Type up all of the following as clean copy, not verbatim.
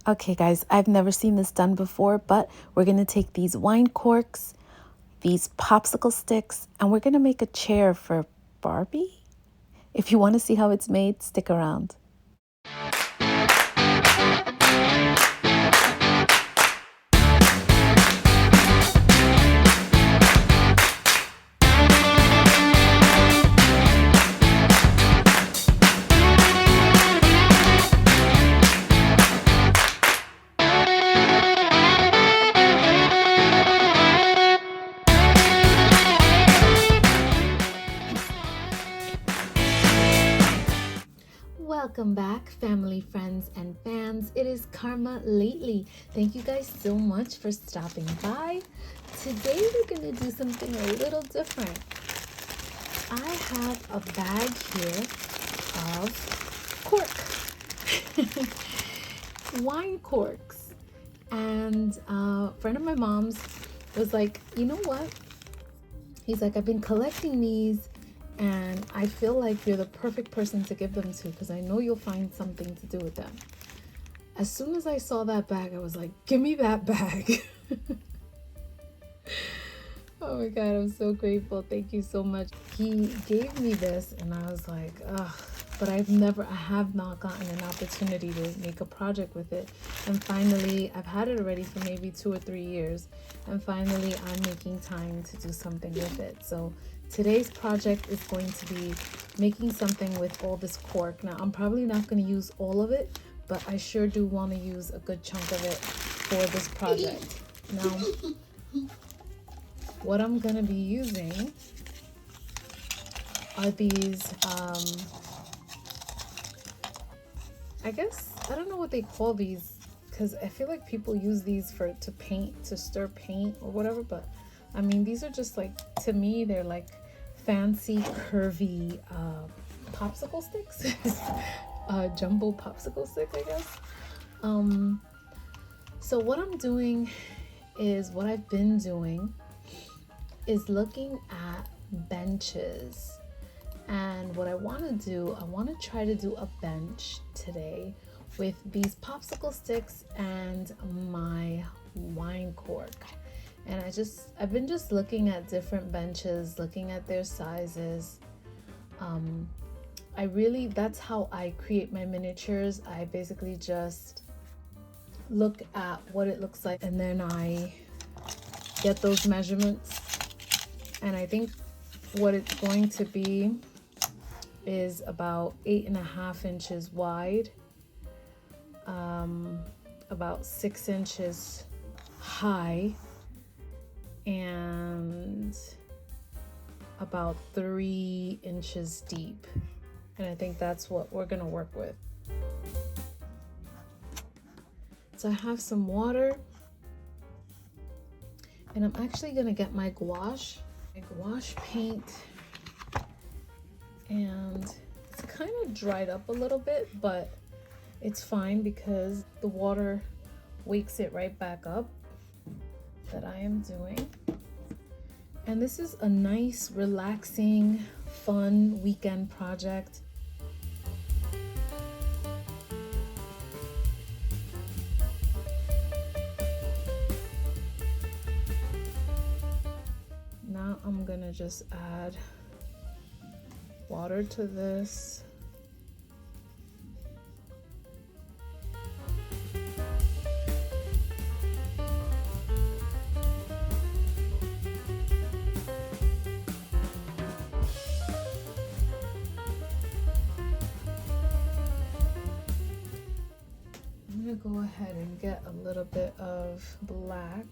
Okay guys, I've never seen this done before, but we're gonna take these wine corks, these popsicle sticks, and we're gonna make a chair for Barbie. If you want to see how it's made, stick around. Welcome back, family, friends, and fans. It is Karma Lately. Thank you guys so much for stopping by. Today we're going to do something a little different. I have a bag here of cork. Wine corks. And a friend of my mom's was like, you know what? He's like, I've been collecting these and I feel like you're the perfect person to give them to because I know you'll find something to do with them. As soon as I saw that bag, I was like, give me that bag. Oh my God, I'm so grateful. Thank you so much. He gave me this and I was like, ugh, but I have not gotten an opportunity to make a project with it. And finally, I've had it already for maybe 2 or 3 years. And finally, I'm making time to do something with it. So today's project is going to be making something with all this cork. Now, I'm probably not going to use all of it, but I sure do want to use a good chunk of it for this project. Now, what I'm going to be using are these, I guess, I don't know what they call these, because I feel like people use these to paint, to stir paint or whatever, but I mean, these are just like, to me, they're like fancy, curvy popsicle sticks. Jumbo popsicle stick, I guess. So what I'm doing is, what I've been doing is looking at benches. And what I want to do, I want to try to do a bench today with these popsicle sticks and my wine cork. And I've been just looking at different benches, looking at their sizes. That's how I create my miniatures. I basically just look at what it looks like and then I get those measurements. And I think what it's going to be is about 8.5 inches wide, about 6 inches high, and about 3 inches deep. And I think that's what we're gonna work with. So I have some water, and I'm actually gonna get my gouache paint, and it's kind of dried up a little bit, but it's fine because the water wakes it right back up that I am doing. And this is a nice, relaxing, fun weekend project. Now I'm gonna just add water to this. I'm gonna go ahead and get a little bit of black.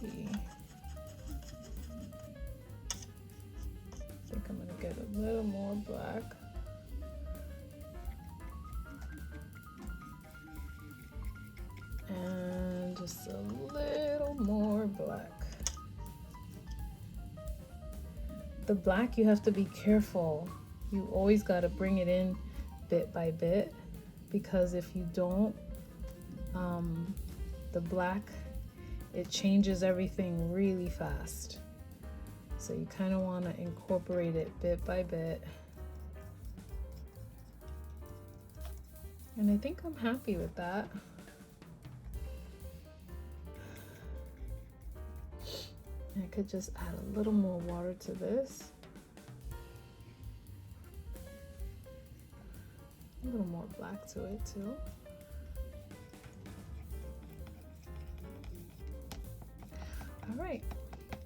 I think I'm gonna get a little more black. And just a little more black. The black, you have to be careful. You always got to bring it in bit by bit, because if you don't, the black, it changes everything really fast. So you kind of want to incorporate it bit by bit. And I think I'm happy with that. I could just add a little more water to this. A little more black to it too. All right,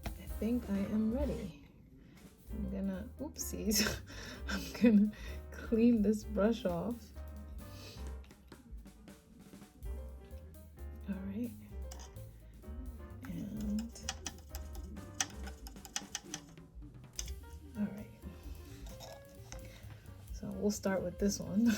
I think I am ready. I'm gonna, oopsies, I'm gonna clean this brush off. All right, and all right, so we'll start with this one.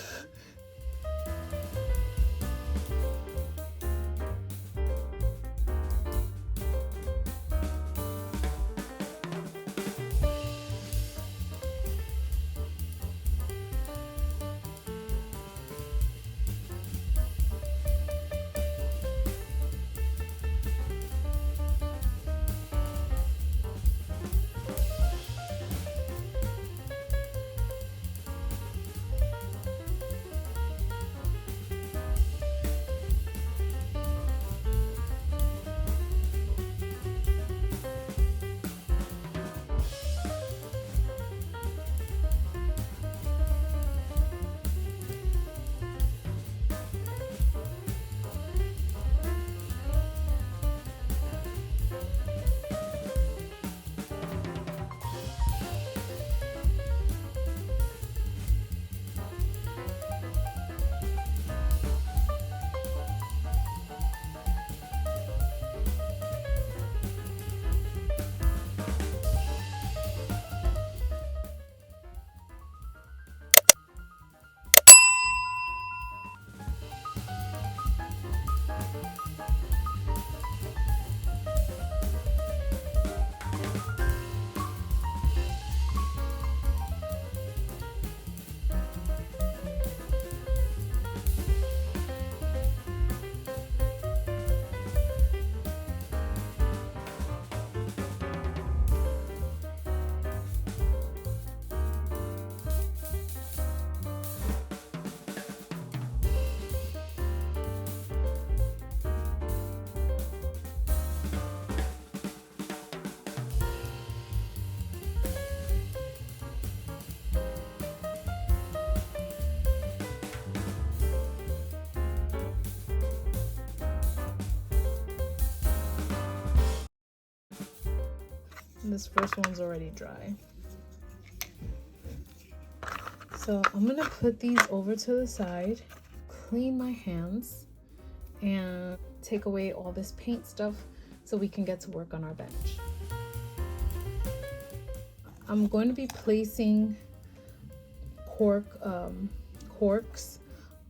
This first one's already dry. So I'm gonna put these over to the side, clean my hands, and take away all this paint stuff so we can get to work on our bench. I'm going to be placing corks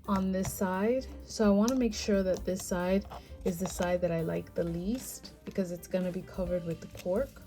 on this side. So I want to make sure that this side is the side that I like the least because it's going to be covered with the cork.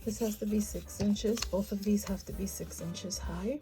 This has to be 6 inches. Both of these have to be 6 inches high.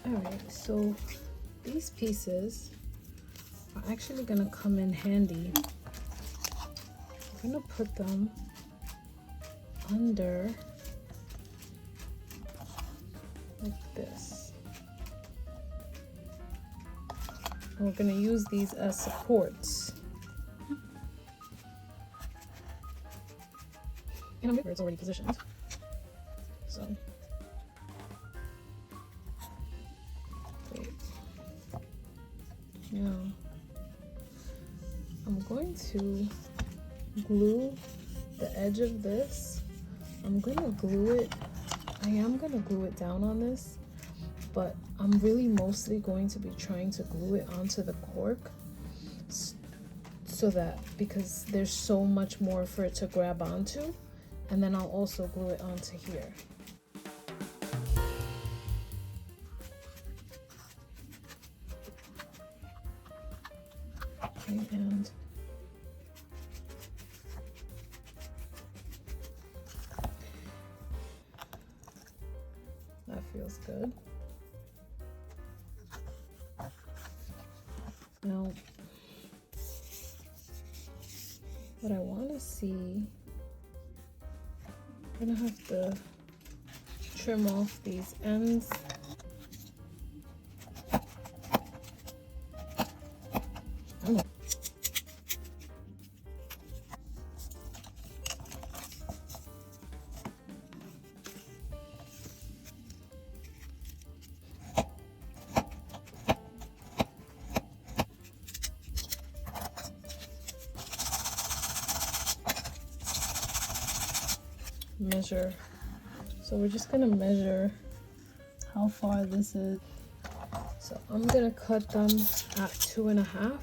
Alright, so these pieces are actually going to come in handy. I'm going to put them under like this. And we're going to use these as supports. And I'm where it's already positioned. So now I'm going to glue the edge of this. I'm gonna glue it. I am gonna glue it down on this, but I'm really mostly going to be trying to glue it onto the cork so that, because there's so much more for it to grab onto, and then I'll also glue it onto here. Okay, and that feels good. Now, what I want to see, I'm gonna have to trim off these ends. Measure. So we're just gonna measure how far this is. So I'm gonna cut them at 2.5.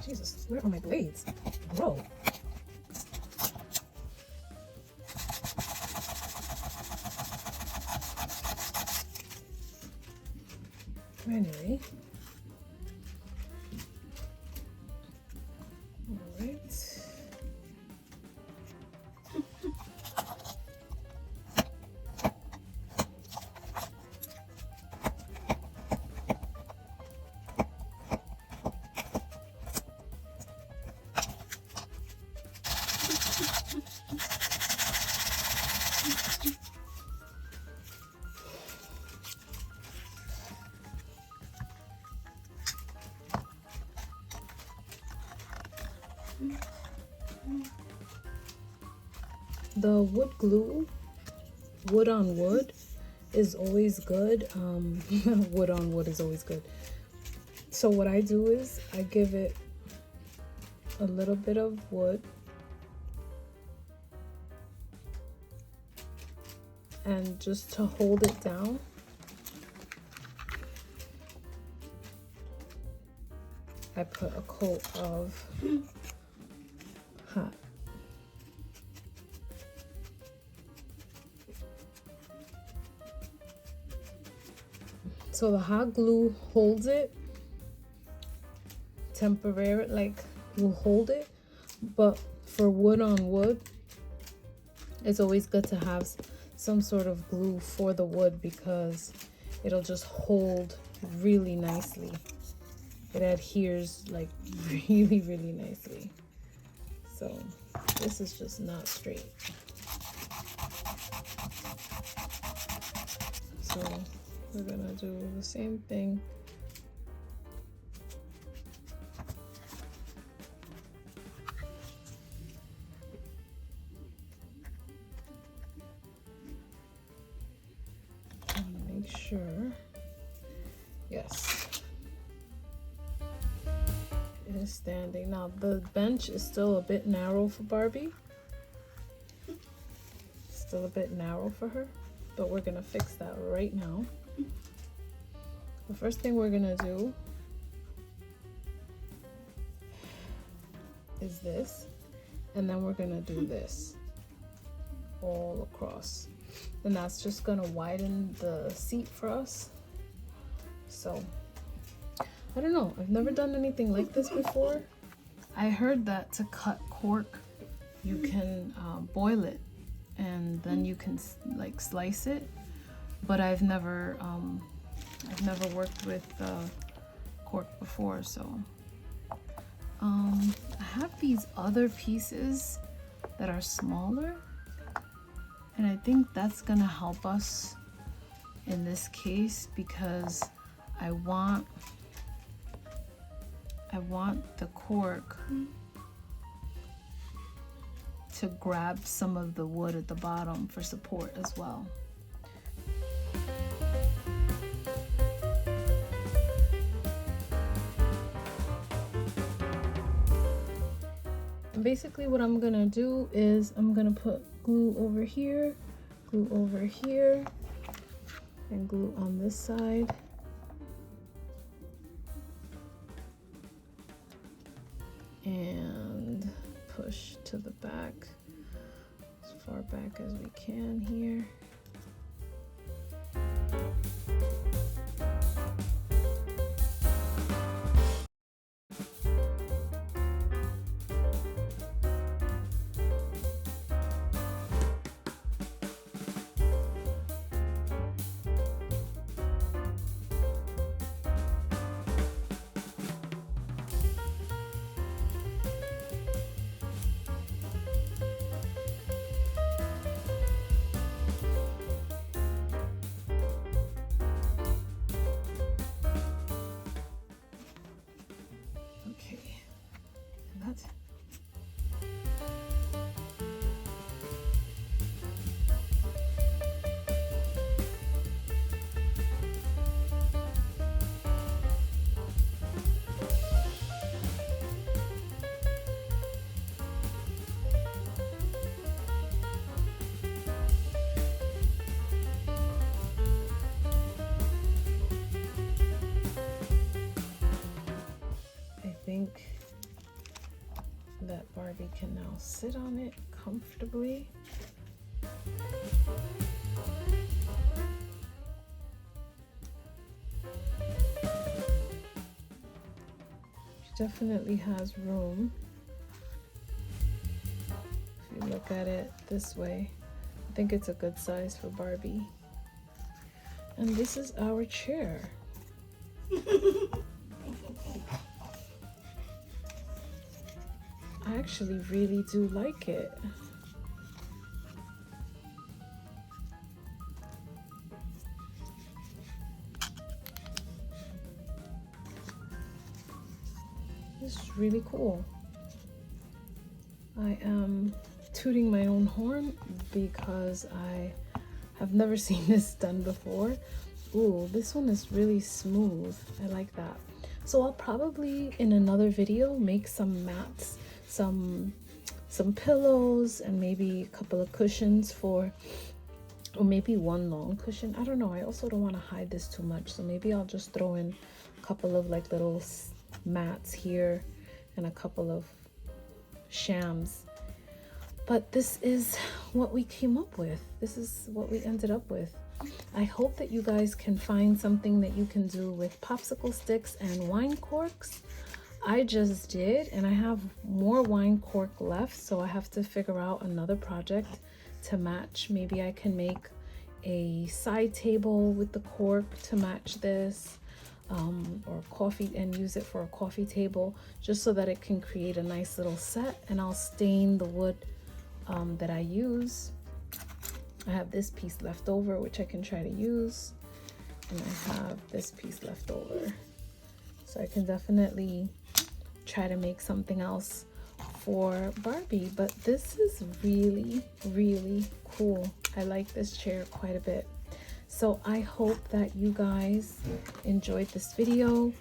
Jesus, where are my blades? Bro. Anyway. The wood glue, wood on wood, is always good. Wood on wood is always good. So what I do is I give it a little bit of wood and just to hold it down, I put a coat of hot. So the hot glue holds it temporarily, like will hold it, but for wood on wood, it's always good to have some sort of glue for the wood because it'll just hold really nicely. It adheres like really, really nicely. So this is just not straight. So we're gonna do the same thing. Make sure, yes, it is standing. Now the bench is still a bit narrow for Barbie. Still a bit narrow for her, but we're gonna fix that right now. The first thing we're gonna do is this, and then we're gonna do this all across. And that's just gonna widen the seat for us. So, I don't know, I've never done anything like this before. I heard that to cut cork, you can boil it and then you can like slice it. But I've never worked with cork before, so. I have these other pieces that are smaller, and I think that's gonna help us in this case because I want the cork to grab some of the wood at the bottom for support as well. And basically what I'm gonna do is I'm gonna put glue over here, and glue on this side. And push to the back, as far back as we can here. That Barbie can now sit on it comfortably. She definitely has room. If you look at it this way, I think it's a good size for Barbie. And this is our chair. I actually really do like it. This is really cool. I am tooting my own horn because I have never seen this done before. Ooh, this one is really smooth. I like that. So I'll probably in another video make some mats, some pillows, and maybe a couple of cushions for, or maybe one long cushion. I don't know. I also don't want to hide this too much, so maybe I'll just throw in a couple of like little mats here and a couple of shams. But this is what we came up with. This is what we ended up with. I hope that you guys can find something that you can do with popsicle sticks and wine corks. I just did, and I have more wine cork left, so I have to figure out another project to match. Maybe I can make a side table with the cork to match this, or coffee, and use it for a coffee table, just so that it can create a nice little set. And I'll stain the wood that I use. I have this piece left over, which I can try to use, and I have this piece left over, so I can definitely try to make something else for Barbie. But this is really, really cool. I like this chair quite a bit. So I hope that you guys enjoyed this video.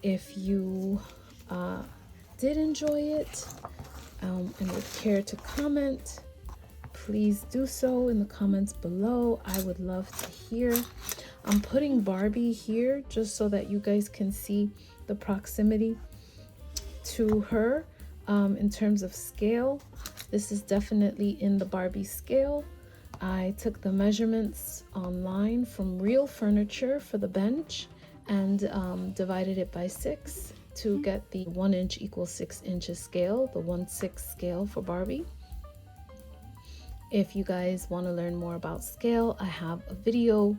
If you did enjoy it and would care to comment, please do so in the comments below. I would love to hear. I'm putting Barbie here just so that you guys can see the proximity to her in terms of scale. This is definitely in the Barbie scale. I took the measurements online from Real Furniture for the bench and divided it by 6 to get the 1 inch equals 6 inches scale, the 1/6 scale for Barbie. If you guys want to learn more about scale, I have a video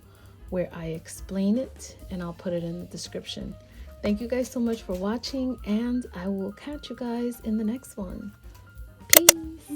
where I explain it, and I'll put it in the description. Thank you guys so much for watching, and I will catch you guys in the next one. Peace.